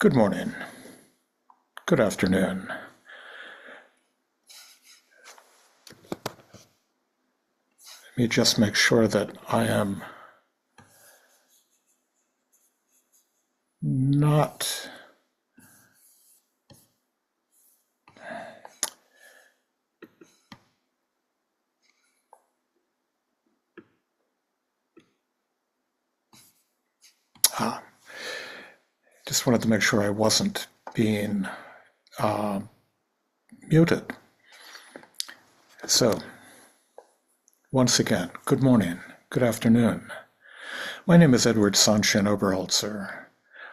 Good morning. Good afternoon. Let me just make sure that I am not just wanted to make sure I wasn't being muted. So, once again, good morning, good afternoon. My name is Edward Sanchin Oberholzer.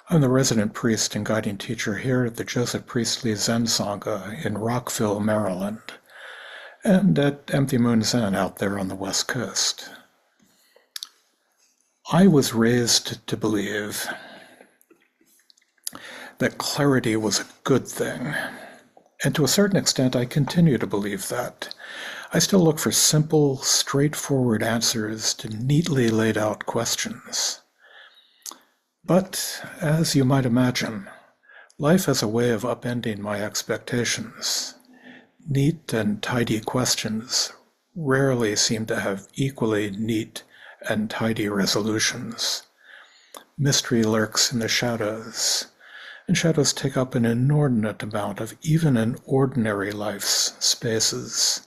I'm the resident priest and guiding teacher here at the Joseph Priestley Zen Sangha in Rockville, Maryland, and at Empty Moon Zen out there on the West Coast. I was raised to believe that clarity was a good thing. And to a certain extent, I continue to believe that. I still look for simple, straightforward answers to neatly laid out questions. But, as you might imagine, life has a way of upending my expectations. Neat and tidy questions rarely seem to have equally neat and tidy resolutions. Mystery lurks in the shadows, and shadows take up an inordinate amount of even in ordinary life's spaces.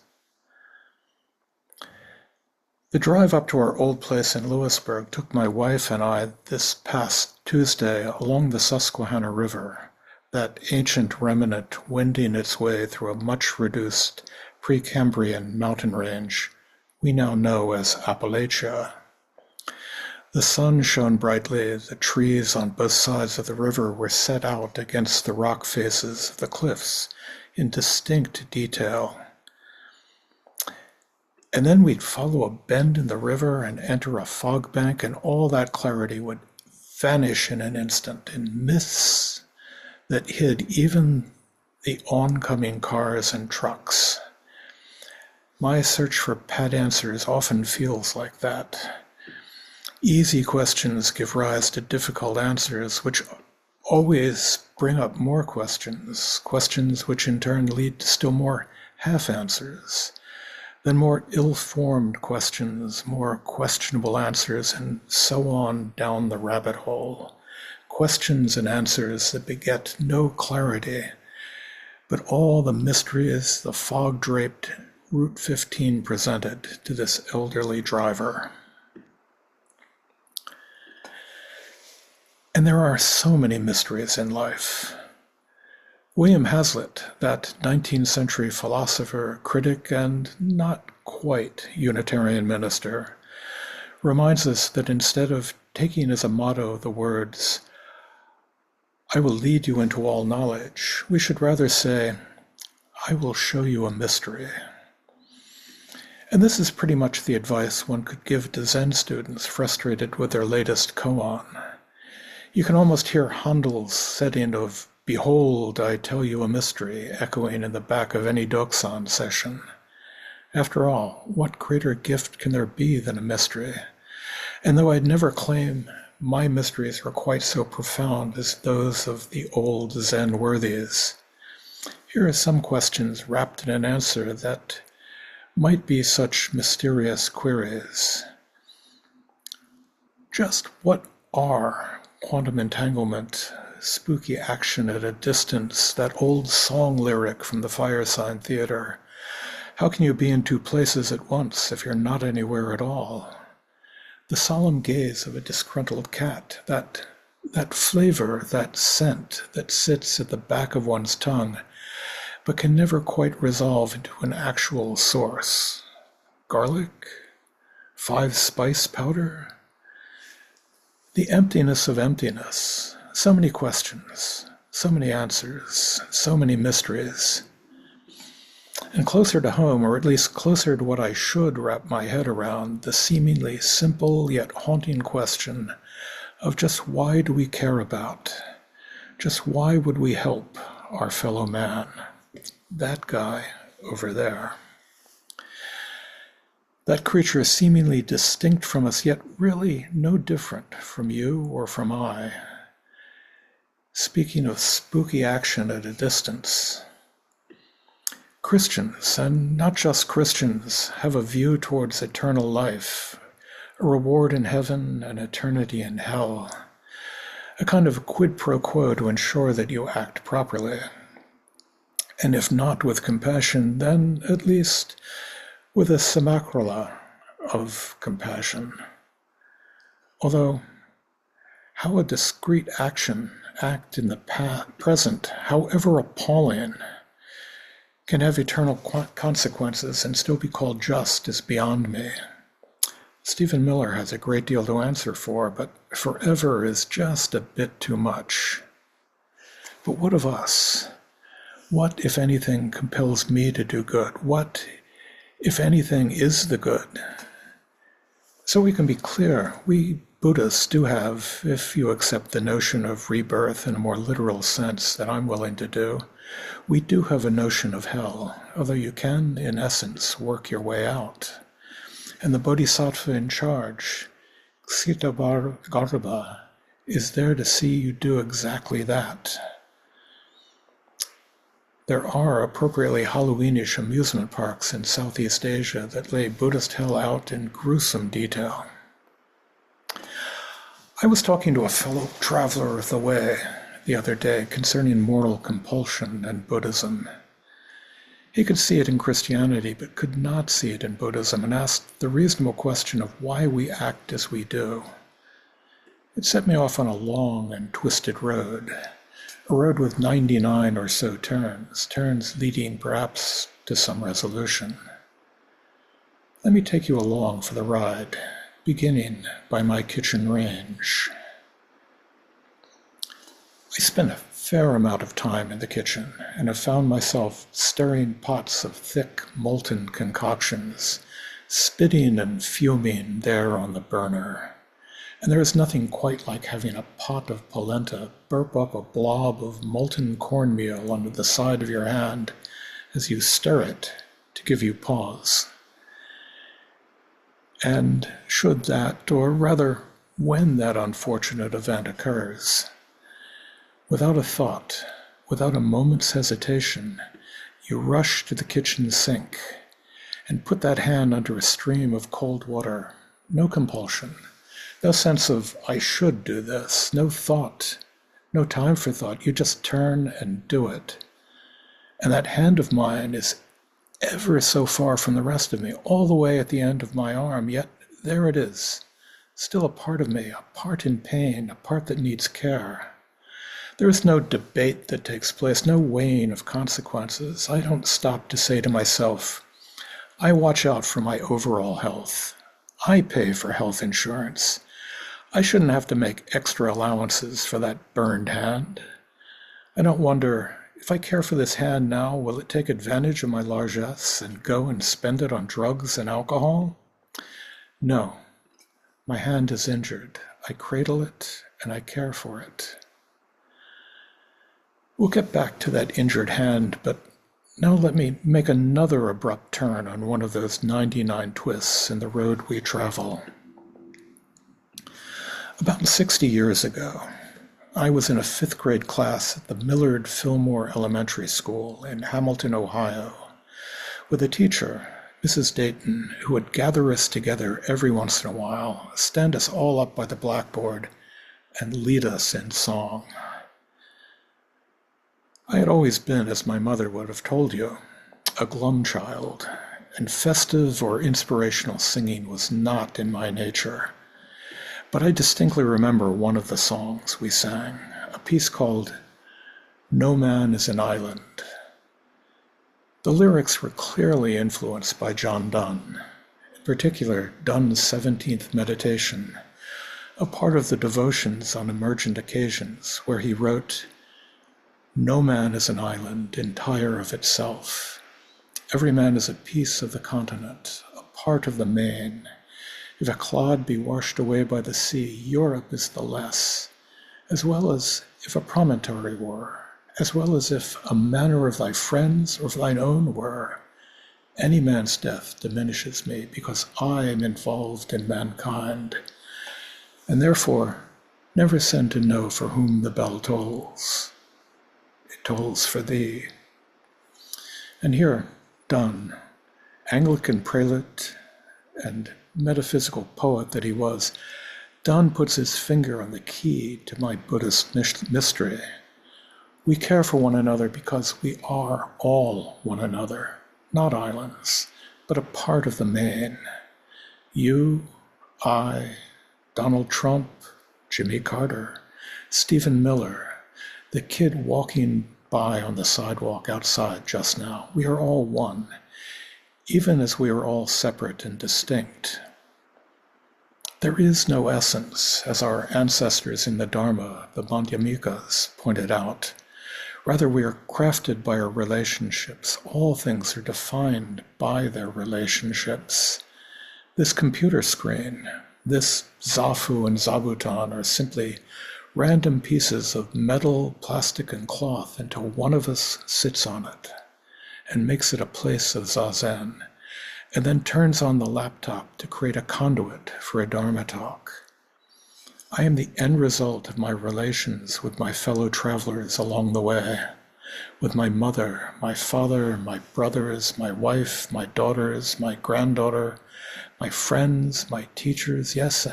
The drive up to our old place in Lewisburg took my wife and I this past Tuesday along the Susquehanna River, that ancient remnant wending its way through a much reduced Precambrian mountain range we now know as Appalachia. The sun shone brightly, the trees on both sides of the river were set out against the rock faces of the cliffs in distinct detail. And then we'd follow a bend in the river and enter a fog bank, and all that clarity would vanish in an instant in mists that hid even the oncoming cars and trucks. My search for pat answers often feels like that. Easy questions give rise to difficult answers, which always bring up more questions, questions which in turn lead to still more half-answers, then more ill-formed questions, more questionable answers, and so on down the rabbit hole. Questions and answers that beget no clarity, but all the mysteries the fog-draped Route 15 presented to this elderly driver. And there are so many mysteries in life. William Hazlitt, that 19th century philosopher, critic, and not quite Unitarian minister, reminds us that instead of taking as a motto the words, "I will lead you into all knowledge," we should rather say, "I will show you a mystery." And this is pretty much the advice one could give to Zen students frustrated with their latest koan. You can almost hear Handel's setting of "Behold, I tell you a mystery" echoing in the back of any Doksan session. After all, what greater gift can there be than a mystery? And though I'd never claim my mysteries were quite so profound as those of the old Zen worthies, here are some questions wrapped in an answer that might be such mysterious queries. Just what are quantum entanglement, spooky action at a distance, that old song lyric from the Firesign Theater? How can you be in two places at once if you're not anywhere at all? The solemn gaze of a disgruntled cat, that flavor, that scent that sits at the back of one's tongue, but can never quite resolve into an actual source. Garlic? 5-spice powder? The emptiness of emptiness. So many questions, so many answers, so many mysteries. And closer to home, or at least closer to what I should wrap my head around, the seemingly simple yet haunting question of just why do we care about? Just why would we help our fellow man? That guy over there. That creature seemingly distinct from us, yet really no different from you or from I. Speaking of spooky action at a distance, Christians, and not just Christians, have a view towards eternal life, a reward in heaven, an eternity in hell, a kind of quid pro quo to ensure that you act properly. And if not with compassion, then at least with a simulacra of compassion. Although, how a discrete act in the present, however appalling, can have eternal consequences and still be called just is beyond me. Stephen Miller has a great deal to answer for, but forever is just a bit too much. But what of us? What, if anything, compels me to do good? What, if anything, is the good? So we can be clear, we Buddhists do have, if you accept the notion of rebirth in a more literal sense that I'm willing to do, we do have a notion of hell, although you can, in essence, work your way out. And the Bodhisattva in charge, Kshitabhardha, is there to see you do exactly that. There are appropriately Halloweenish amusement parks in Southeast Asia that lay Buddhist hell out in gruesome detail. I was talking to a fellow traveler of the way the other day concerning moral compulsion and Buddhism. He could see it in Christianity, but could not see it in Buddhism, and asked the reasonable question of why we act as we do. It set me off on a long and twisted road, a road with 99 or so turns leading perhaps to some resolution. Let me take you along for the ride, beginning by my kitchen range. I spend a fair amount of time in the kitchen and have found myself stirring pots of thick, molten concoctions, spitting and fuming there on the burner. And there is nothing quite like having a pot of polenta burp up a blob of molten cornmeal under the side of your hand as you stir it to give you pause. And should that, or rather when that unfortunate event occurs, without a thought, without a moment's hesitation, you rush to the kitchen sink and put that hand under a stream of cold water. No compulsion, no sense of, I should do this, no thought, no time for thought. You just turn and do it. And that hand of mine is ever so far from the rest of me, all the way at the end of my arm, yet there it is, still a part of me, a part in pain, a part that needs care. There is no debate that takes place, no weighing of consequences. I don't stop to say to myself, I watch out for my overall health. I pay for health insurance. I shouldn't have to make extra allowances for that burned hand. I don't wonder, if I care for this hand now, will it take advantage of my largesse and go and spend it on drugs and alcohol? No. My hand is injured. I cradle it and I care for it. We'll get back to that injured hand, but now let me make another abrupt turn on one of those 99 twists in the road we travel. About 60 years ago, I was in a 5th grade class at the Millard Fillmore Elementary School in Hamilton, Ohio, with a teacher, Mrs. Dayton, who would gather us together every once in a while, stand us all up by the blackboard, and lead us in song. I had always been, as my mother would have told you, a glum child, and festive or inspirational singing was not in my nature. But I distinctly remember one of the songs we sang, a piece called No Man is an Island. The lyrics were clearly influenced by John Donne, in particular Donne's 17th Meditation, a part of the devotions on emergent occasions where he wrote, No man is an island entire of itself. Every man is a piece of the continent, a part of the main. If a clod be washed away by the sea, Europe is the less, as well as if a promontory were, as well as if a manner of thy friends or of thine own were. Any man's death diminishes me, because I am involved in mankind. And therefore, Never send to know for whom the bell tolls. It tolls for thee. And here, Donne, Anglican prelate and metaphysical poet that he was, Donne puts his finger on the key to my Buddhist mystery. We care for one another because we are all one another, not islands, but a part of the main. You, I, Donald Trump, Jimmy Carter, Stephen Miller, the kid walking by on the sidewalk outside just now. We are all one, even as we are all separate and distinct. There is no essence, as our ancestors in the Dharma, the Madhyamikas, pointed out. Rather, we are crafted by our relationships. All things are defined by their relationships. This computer screen, this Zafu and Zabuton are simply random pieces of metal, plastic, and cloth until one of us sits on it and makes it a place of zazen, and then turns on the laptop to create a conduit for a Dharma talk. I am the end result of my relations with my fellow travelers along the way, with my mother, my father, my brothers, my wife, my daughters, my granddaughter, my friends, my teachers, yes,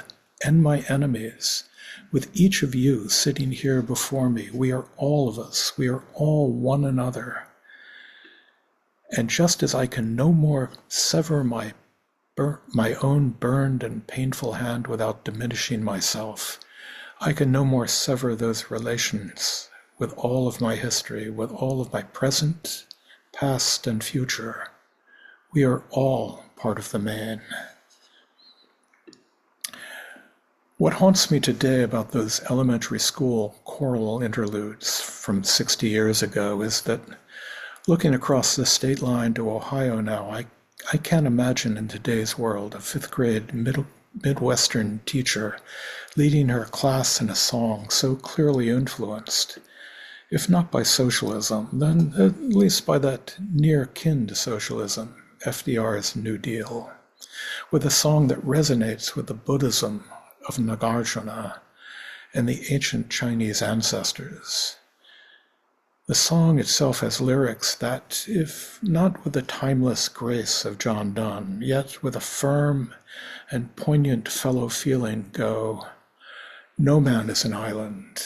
and my enemies. With each of you sitting here before me, we are all of us. We are all one another. And just as I can no more sever my own burned and painful hand without diminishing myself, I can no more sever those relations with all of my history, with all of my present, past, and future. We are all part of the main. What haunts me today about those elementary school choral interludes from 60 years ago is that looking across the state line to Ohio now, I can't imagine in today's world a fifth grade Midwestern teacher leading her class in a song so clearly influenced, if not by socialism, then at least by that near kin to socialism, FDR's New Deal, with a song that resonates with the Buddhism of Nagarjuna and the ancient Chinese ancestors. The song itself has lyrics that, if not with the timeless grace of John Donne, yet with a firm and poignant fellow feeling, go, "No man is an island,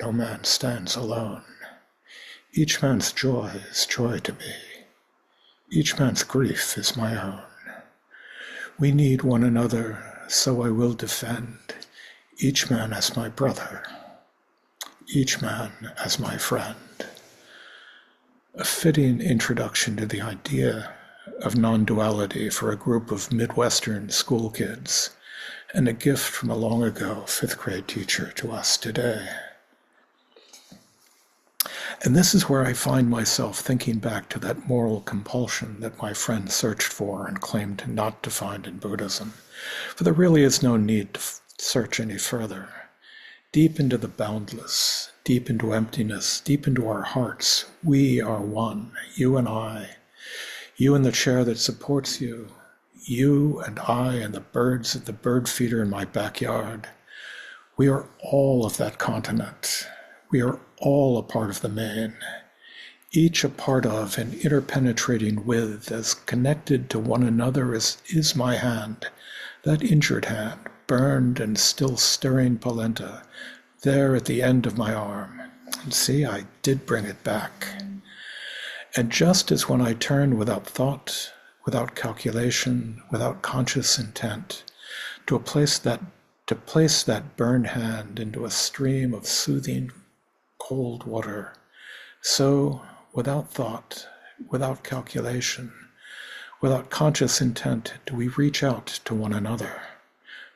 no man stands alone. Each man's joy is joy to me. Each man's grief is my own. We need one another, so I will defend each man as my brother, each man as my friend." A fitting introduction to the idea of non-duality for a group of Midwestern school kids, and a gift from a long ago fifth grade teacher to us today. And this is where I find myself thinking back to that moral compulsion that my friend searched for and claimed not to find in Buddhism. For there really is no need to search any further. Deep into the boundless, deep into emptiness, deep into our hearts, we are one, you and I, you in the chair that supports you, you and I and the birds at the bird feeder in my backyard. We are all of that continent. We are all a part of the main, each a part of and interpenetrating with, as connected to one another as is my hand, that injured hand, burned and still stirring polenta, there at the end of my arm. And see, I did bring it back. And just as when I turned without thought, without calculation, without conscious intent, to place that burned hand into a stream of soothing cold water, so without thought, without calculation, without conscious intent, do we reach out to one another.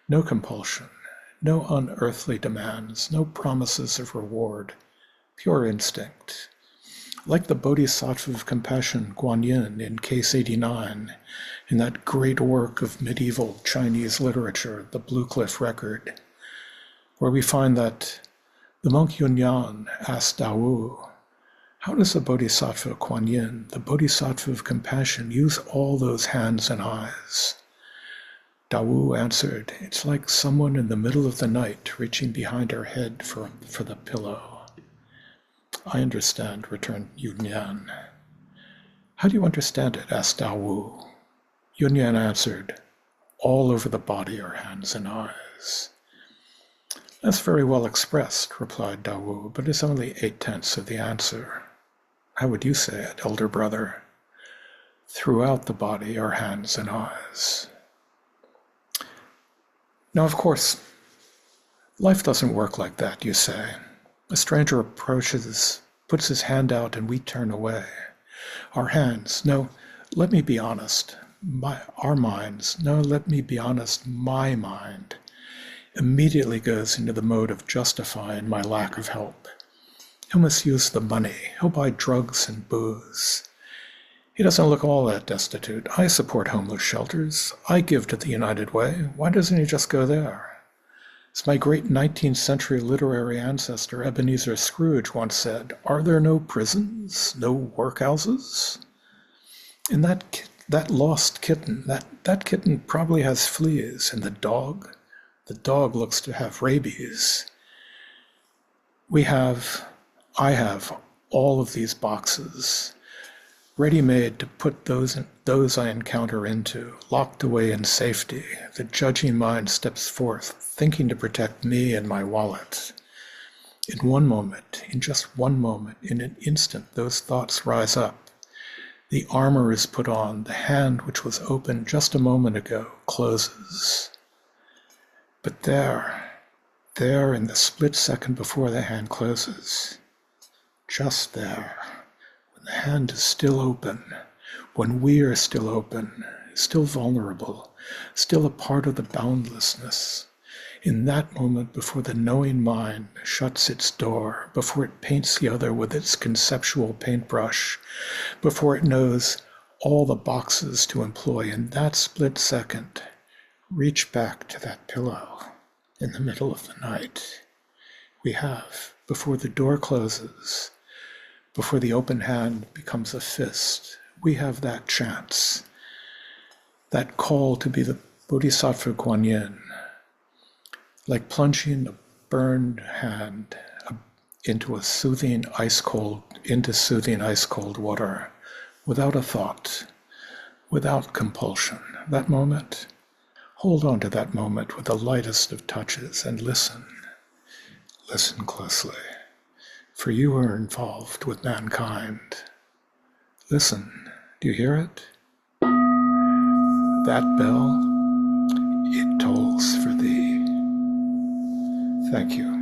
No compulsion, no unearthly demands, no promises of reward, pure instinct. Like the Bodhisattva of compassion, Guan Yin, in Case 89, in that great work of medieval Chinese literature, the Blue Cliff Record, where we find that the monk Yunyan asked Daowu, how does the Bodhisattva Guan Yin, the Bodhisattva of compassion, use all those hands and eyes? Dawu answered, "It's like someone in the middle of the night reaching behind her head for the pillow." "I understand," returned Yunyan. "How do you understand it?" asked Dawu. Yunyan answered, "All over the body are hands and eyes." "That's very well expressed," replied Dawu, "but it's only 8/10 of the answer. How would you say it, elder brother?" "Throughout the body are hands and eyes." Now, of course, life doesn't work like that, you say. A stranger approaches, puts his hand out, and we turn away. Our hands, no, let me be honest, our minds, no, let me be honest, my mind, immediately goes into the mode of justifying my lack of help. He'll misuse the money. He'll buy drugs and booze. He doesn't look all that destitute. I support homeless shelters. I give to the United Way. Why doesn't he just go there? As my great 19th century literary ancestor Ebenezer Scrooge once said, "Are there no prisons, no workhouses?" And that lost kitten, that kitten probably has fleas, and the dog looks to have rabies. I have all of these boxes, ready-made to put those I encounter into, locked away in safety. The judging mind steps forth, thinking to protect me and my wallet. In just one moment, in an instant, those thoughts rise up. The armor is put on. The hand which was open just a moment ago closes. But there, in the split second before the hand closes, just there, the hand is still open, when we are still open, still vulnerable, still a part of the boundlessness. In that moment, before the knowing mind shuts its door, before it paints the other with its conceptual paintbrush, before it knows all the boxes to employ, in that split second, reach back to that pillow in the middle of the night. We have, before the door closes, before the open hand becomes a fist, we have that chance, that call to be the Bodhisattva Kuan Yin, like plunging a burned hand into soothing ice cold water, without a thought, without compulsion. That moment, hold on to that moment with the lightest of touches and listen. Listen closely. For you are involved with mankind. Listen, do you hear it? That bell, it tolls for thee. Thank you.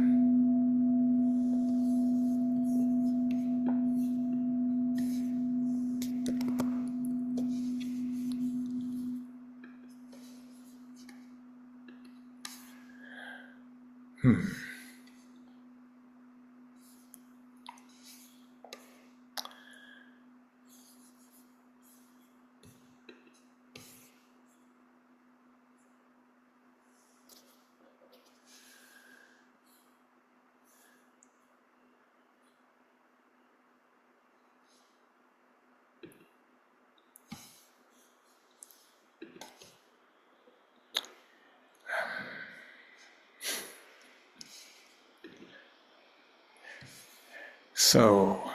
So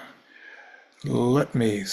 let me